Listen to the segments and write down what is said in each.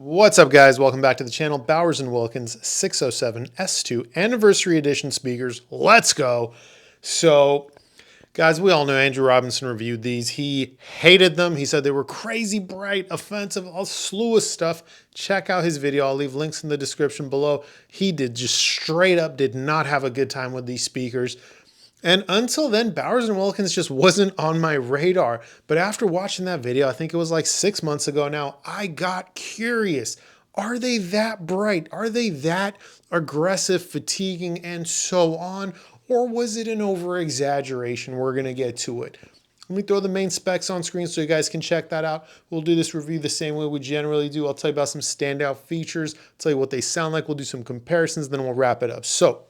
What's up, guys? Welcome back to the channel. Bowers & Wilkins 607 S2 Anniversary Edition speakers. Let's go. So, guys, we all know Andrew Robinson reviewed these. He hated them. He said they were crazy bright, offensive, a slew of stuff. Check out his video. I'll leave links in the description below. He just straight up did not have a good time with these speakers. And until then, Bowers & Wilkins just wasn't on my radar. But after watching that video, I think it was like 6 months ago now, I got curious. Are they that bright? Are they that aggressive, fatiguing, and so on? Or was it an over-exaggeration? We're going to get to it. Let me throw the main specs on screen so you guys can check that out. We'll do this review the same way we generally do. I'll tell you about some standout features, tell you what they sound like. We'll do some comparisons, then we'll wrap it up. So,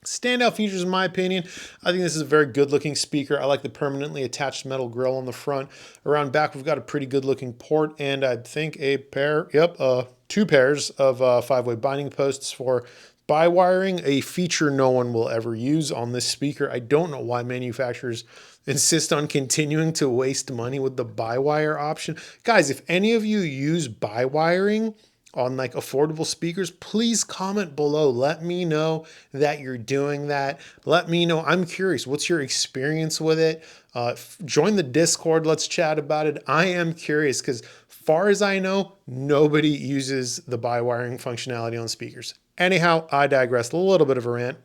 standout features, in my opinion, I think this is a very good looking speaker. I like the permanently attached metal grill on the front. Around back, we've got a pretty good looking port and I think two pairs of 5-way binding posts for bi-wiring, a feature no one will ever use on this speaker. I don't know why manufacturers insist on continuing to waste money with the bi-wire option. Guys, if any of you use bi-wiring on like affordable speakers, please comment below. Let me know that you're doing that. Let me know. I'm curious. What's your experience with it? Join the Discord. Let's chat about it. I am curious because far as I know, nobody uses the bi-wiring functionality on speakers. Anyhow, I digress. A little bit of a rant.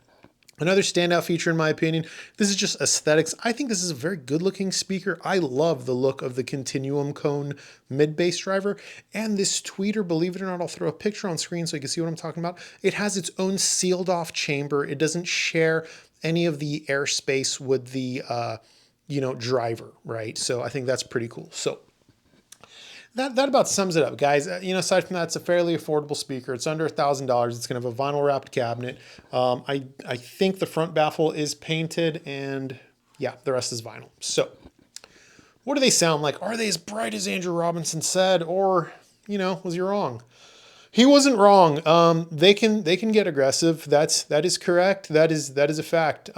Another standout feature, in my opinion, this is just aesthetics. I think this is a very good looking speaker. I love the look of the Continuum Cone mid-bass driver. And this tweeter, believe it or not, I'll throw a picture on screen so you can see what I'm talking about. It has its own sealed off chamber. It doesn't share any of the airspace with the, driver, right? So I think that's pretty cool. So that about sums it up, guys. Aside from that, it's a fairly affordable speaker. It's under $1,000. It's going to have a vinyl wrapped cabinet. I think the front baffle is painted and yeah, the rest is vinyl. So what do they sound like? Are they as bright as Andrew Robinson said, or, was he wrong? He wasn't wrong. They can get aggressive. That is correct. That is a fact.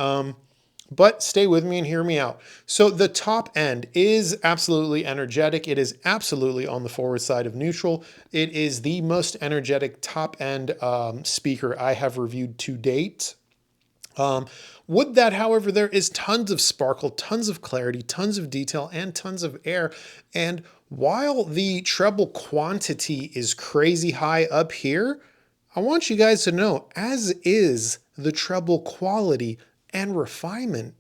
But stay with me and hear me out. So the top end is absolutely energetic. It is absolutely on the forward side of neutral. It is the most energetic top end speaker I have reviewed to date. With that, however, there is tons of sparkle, tons of clarity, tons of detail, and tons of air. And while the treble quantity is crazy high up here, I want you guys to know, as is the treble quality and refinement.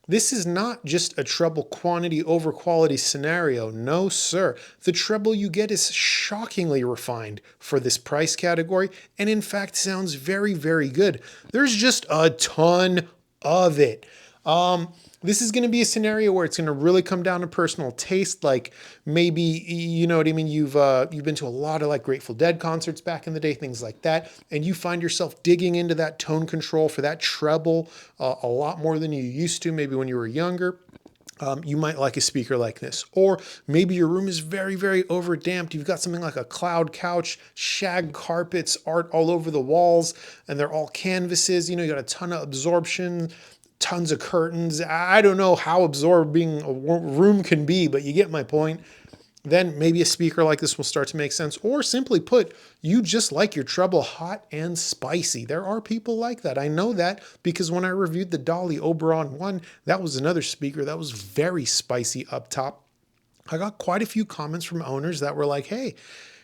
This is not just a treble quantity over quality scenario. No, sir. The treble you get is shockingly refined for this price category, and in fact sounds very, very good. There's just a ton of it. This is going to be a scenario where it's going to really come down to personal taste. Like maybe, you know what I mean? You've been to a lot of like Grateful Dead concerts back in the day, things like that. And you find yourself digging into that tone control for that treble a lot more than you used to, maybe when you were younger. You might like a speaker like this. Or maybe your room is very, very overdamped. You've got something like a cloud couch, shag carpets, art all over the walls, and they're all canvases. You got a ton of absorption, tons of curtains. I don't know how absorbing a room can be, but you get my point. Then maybe a speaker like this will start to make sense. Or simply put, you just like your treble hot and spicy. There are people like that. I know that because when I reviewed the Dolly Oberon 1, that was another speaker that was very spicy up top. I got quite a few comments from owners that were like, hey,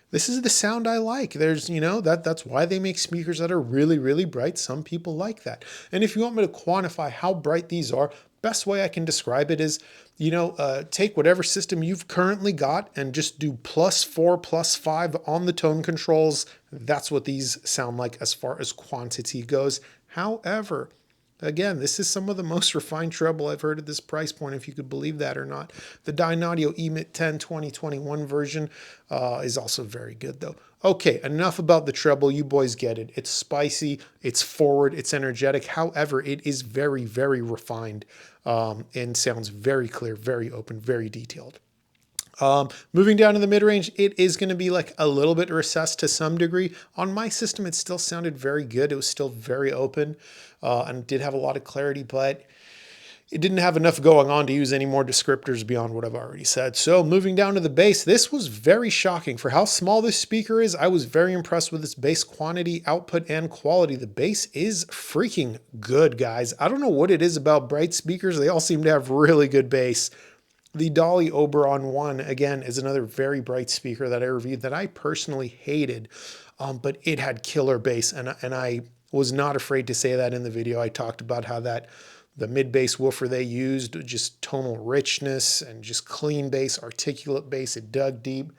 this is the sound I like. There's, that's why they make speakers that are really, really bright. Some people like that. And if you want me to quantify how bright these are, best way I can describe it is, take whatever system you've currently got and just do +4, +5 on the tone controls. That's what these sound like as far as quantity goes. However, again, this is some of the most refined treble I've heard at this price point, if you could believe that or not. The Dynaudio EMIT 10 2021 version is also very good, though. Okay, enough about the treble. You boys get it. It's spicy, it's forward, it's energetic. However, it is very, very refined and sounds very clear, very open, very detailed. Moving down to the mid-range, it is going to be like a little bit recessed to some degree. On my system, it still sounded very good. It was still very open and did have a lot of clarity, but it didn't have enough going on to use any more descriptors beyond what I've already said. So moving down to the bass, this was very shocking. For how small this speaker is, I was very impressed with its bass quantity, output, and quality. The bass is freaking good, guys. I don't know what it is about Bright speakers. They all seem to have really good bass. The Dolly Oberon 1, again, is another very Bright speaker that I reviewed that I personally hated, but it had killer bass, and I was not afraid to say that in the video. I talked about how the mid-bass woofer they used, just tonal richness and just clean bass, articulate bass. It dug deep.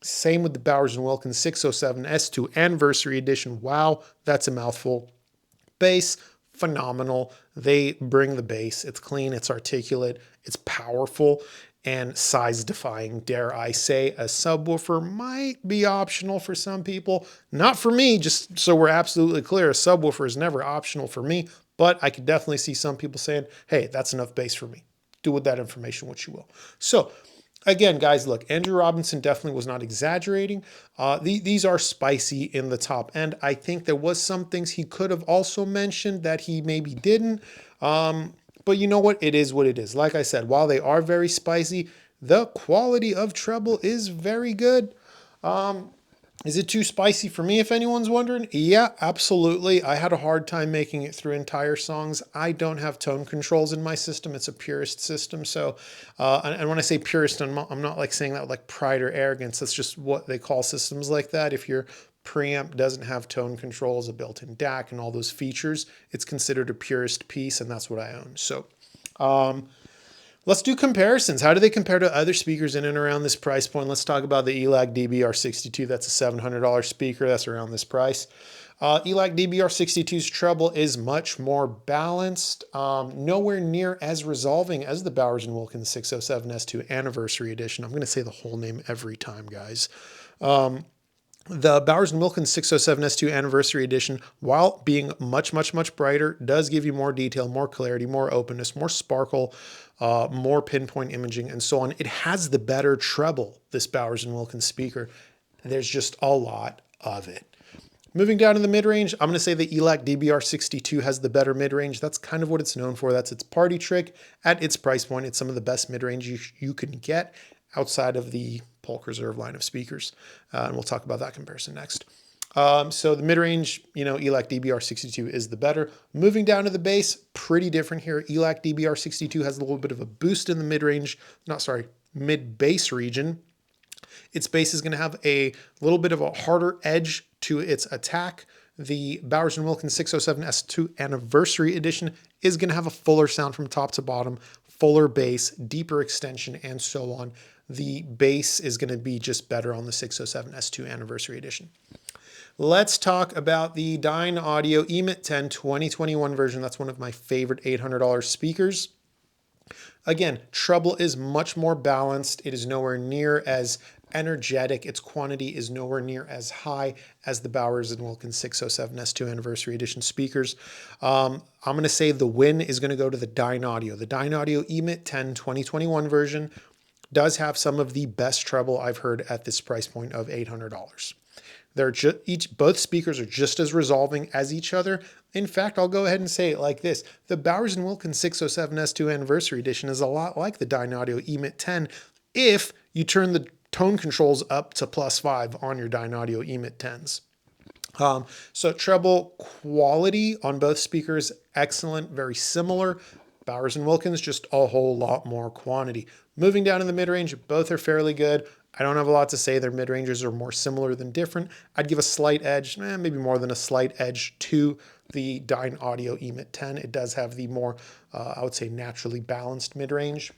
Same with the Bowers & Wilkins 607 S2 Anniversary Edition. Wow, that's a mouthful. Bass, phenomenal. They bring the bass. It's clean, it's articulate, it's powerful, and size-defying, dare I say. A subwoofer might be optional for some people. Not for me, just so we're absolutely clear. A subwoofer is never optional for me, but I could definitely see some people saying, hey, that's enough bass for me. Do with that information what you will. So again, guys, look, Andrew Robinson definitely was not exaggerating. These are spicy in the top end. I think there was some things he could have also mentioned that he maybe didn't. But you know what? It is what it is. Like I said, while they are very spicy, the quality of treble is very good. Is it too spicy for me, if anyone's wondering? Yeah, absolutely. I had a hard time making it through entire songs. I don't have tone controls in my system. It's a purist system. So, and when I say purist, I'm not like saying that with like pride or arrogance. That's just what they call systems like that. If your preamp doesn't have tone controls, a built-in DAC, and all those features, it's considered a purist piece, and that's what I own. So, let's do comparisons. How do they compare to other speakers in and around this price point? Let's talk about the ELAC DBR62. That's a $700 speaker. That's around this price. ELAC DBR62's treble is much more balanced, nowhere near as resolving as the Bowers & Wilkins 607 S2 Anniversary Edition. I'm going to say the whole name every time, guys. The Bowers & Wilkins 607 S2 Anniversary Edition, while being much, much, much brighter, does give you more detail, more clarity, more openness, more sparkle, more pinpoint imaging, and so on. It has the better treble, this Bowers & Wilkins speaker. There's just a lot of it. Moving down to the mid-range, I'm going to say the ELAC DBR62 has the better mid-range. That's kind of what it's known for. That's its party trick. At its price point, it's some of the best mid-range you can get outside of the Polk Reserve line of speakers. And we'll talk about that comparison next. So the mid-range, ELAC DBR62 is the better. Moving down to the bass, pretty different here. ELAC DBR62 has a little bit of a boost in the mid-bass region. Its bass is going to have a little bit of a harder edge to its attack. The Bowers & Wilkins 607 S2 Anniversary Edition is going to have a fuller sound from top to bottom, fuller bass, deeper extension, and so on. The bass is going to be just better on the 607 S2 Anniversary Edition. Let's talk about the Dynaudio EMIT 10 2021 version. That's one of my favorite $800 speakers. Again, treble is much more balanced. It is nowhere near as energetic. Its quantity is nowhere near as high as the Bowers & Wilkins 607 S2 Anniversary Edition speakers. I'm going to say the win is going to go to the Dynaudio. The Dynaudio EMIT 10 2021 version does have some of the best treble I've heard at this price point of $800. Both speakers are just as resolving as each other. In fact, I'll go ahead and say it like this. The Bowers & Wilkins 607 S2 Anniversary Edition is a lot like the Dynaudio EMIT 10 if you turn the tone controls up to +5 on your Dynaudio EMIT 10s. So treble quality on both speakers, excellent, very similar. Bowers & Wilkins, just a whole lot more quantity. Moving down in the mid-range, both are fairly good. I don't have a lot to say. Their mid-ranges are more similar than different. I'd give a slight edge, maybe more than a slight edge, to the Dynaudio EMIT 10. It does have the more, I would say, naturally balanced mid-range.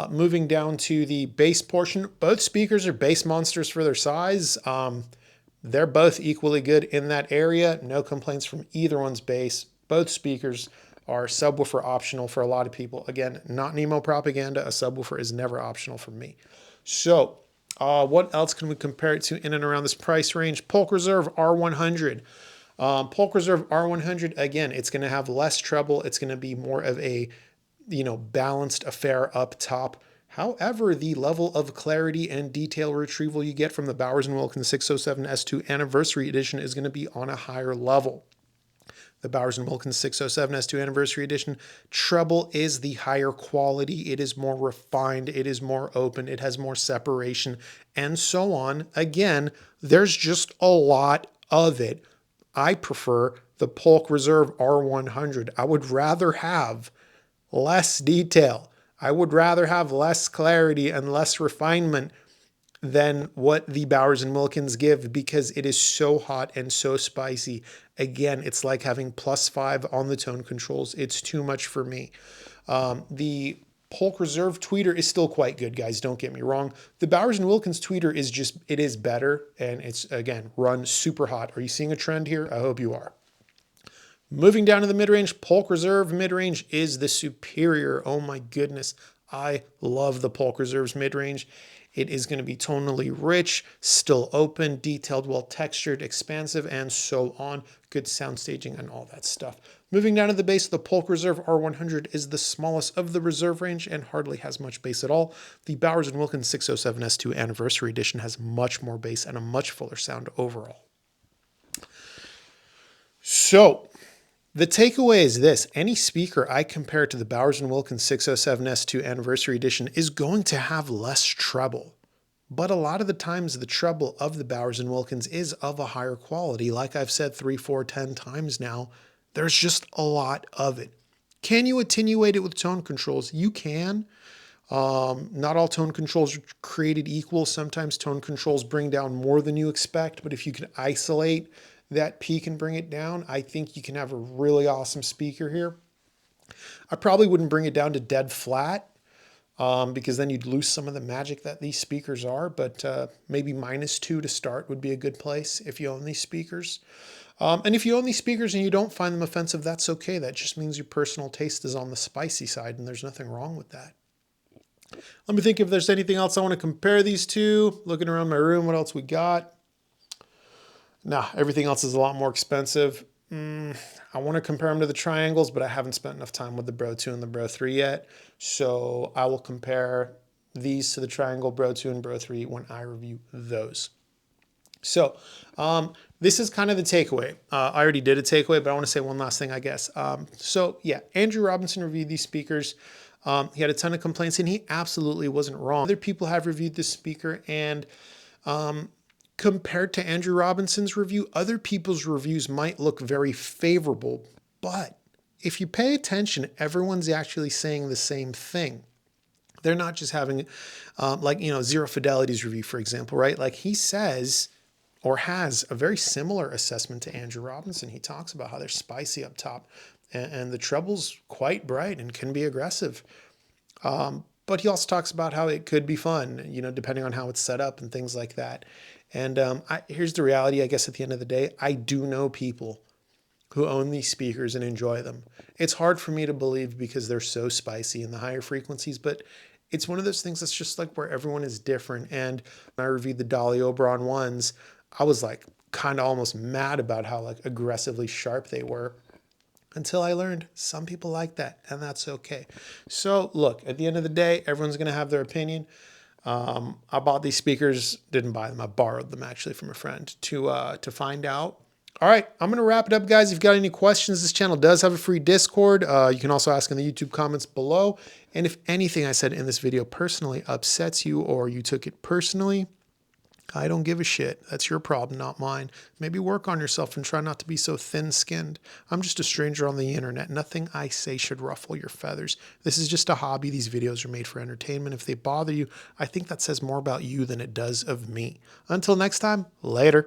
Moving down to the bass portion, both speakers are bass monsters for their size. They're both equally good in that area. No complaints from either one's bass. Both speakers are subwoofer optional for a lot of people. Again, not Nemo propaganda. A subwoofer is never optional for me. So what else can we compare it to in and around this price range? Polk Reserve R100. Polk Reserve R100, again, it's going to have less treble. It's going to be more of a, balanced affair up top. However, the level of clarity and detail retrieval you get from the Bowers & Wilkins 607 S2 Anniversary Edition is going to be on a higher level. the Bowers & Wilkins 607 S2 Anniversary Edition. Treble is the higher quality. It is more refined. It is more open. It has more separation and so on. Again, there's just a lot of it. I prefer the Polk Reserve R100. I would rather have less detail. I would rather have less clarity and less refinement than what the Bowers & Wilkins give, because it is so hot and so spicy. Again, it's like having +5 on the tone controls. It's too much for me. The Polk Reserve tweeter is still quite good, guys. Don't get me wrong. The Bowers & Wilkins tweeter is just, it is better. And it's, again, run super hot. Are you seeing a trend here? I hope you are. Moving down to the mid-range, Polk Reserve mid-range is the superior. Oh my goodness. I love the Polk Reserve's mid-range. It is going to be tonally rich, still open, detailed, well-textured, expansive, and so on. Good sound staging and all that stuff. Moving down to the bass, the Polk Reserve R100 is the smallest of the reserve range and hardly has much bass at all. The Bowers & Wilkins 607 S2 Anniversary Edition has much more bass and a much fuller sound overall. So, the takeaway is this: any speaker I compare to the Bowers & Wilkins 607 S2 Anniversary Edition is going to have less treble. But a lot of the times the treble of the Bowers & Wilkins is of a higher quality. Like I've said 3, 4, 10 times now, there's just a lot of it. Can you attenuate it with tone controls? You can. Not all tone controls are created equal. Sometimes tone controls bring down more than you expect, but if you can isolate that peak and bring it down, I think you can have a really awesome speaker here. I probably wouldn't bring it down to dead flat because then you'd lose some of the magic that these speakers are, but maybe -2 to start would be a good place if you own these speakers. And if you own these speakers and you don't find them offensive, that's okay. That just means your personal taste is on the spicy side, and there's nothing wrong with that. Let me think if there's anything else I want to compare these to. Looking around my room, what else we got? Nah, everything else is a lot more expensive. I want to compare them to the Triangles, but I haven't spent enough time with the Bro 2 and the Bro 3 yet. So I will compare these to the Triangle, Bro 2 and Bro 3 when I review those. So this is kind of the takeaway. I already did a takeaway, but I want to say one last thing, I guess. So yeah, Andrew Robinson reviewed these speakers. He had a ton of complaints, and he absolutely wasn't wrong. Other people have reviewed this speaker, and compared to Andrew Robinson's review, other people's reviews might look very favorable, but if you pay attention, everyone's actually saying the same thing. They're not just having, Zero Fidelity's review, for example, right? Like he says, or has a very similar assessment to Andrew Robinson. He talks about how they're spicy up top and the treble's quite bright and can be aggressive. But he also talks about how it could be fun, depending on how it's set up and things like that. And here's the reality, I guess, at the end of the day. I do know people who own these speakers and enjoy them. It's hard for me to believe because they're so spicy in the higher frequencies, but it's one of those things that's just like where everyone is different. And when I reviewed the Dolly Oberon ones, I was like kind of almost mad about how like aggressively sharp they were, until I learned some people like that, and that's okay. So look, at the end of the day, everyone's going to have their opinion. I bought these speakers, didn't buy them. I borrowed them actually from a friend to find out. All right, I'm going to wrap it up, guys. If you've got any questions, this channel does have a free Discord. You can also ask in the YouTube comments below. And if anything I said in this video personally upsets you or you took it personally, I don't give a shit. That's your problem, not mine. Maybe work on yourself and try not to be so thin-skinned. I'm just a stranger on the internet. Nothing I say should ruffle your feathers. This is just a hobby. These videos are made for entertainment. If they bother you, I think that says more about you than it does of me. Until next time, later.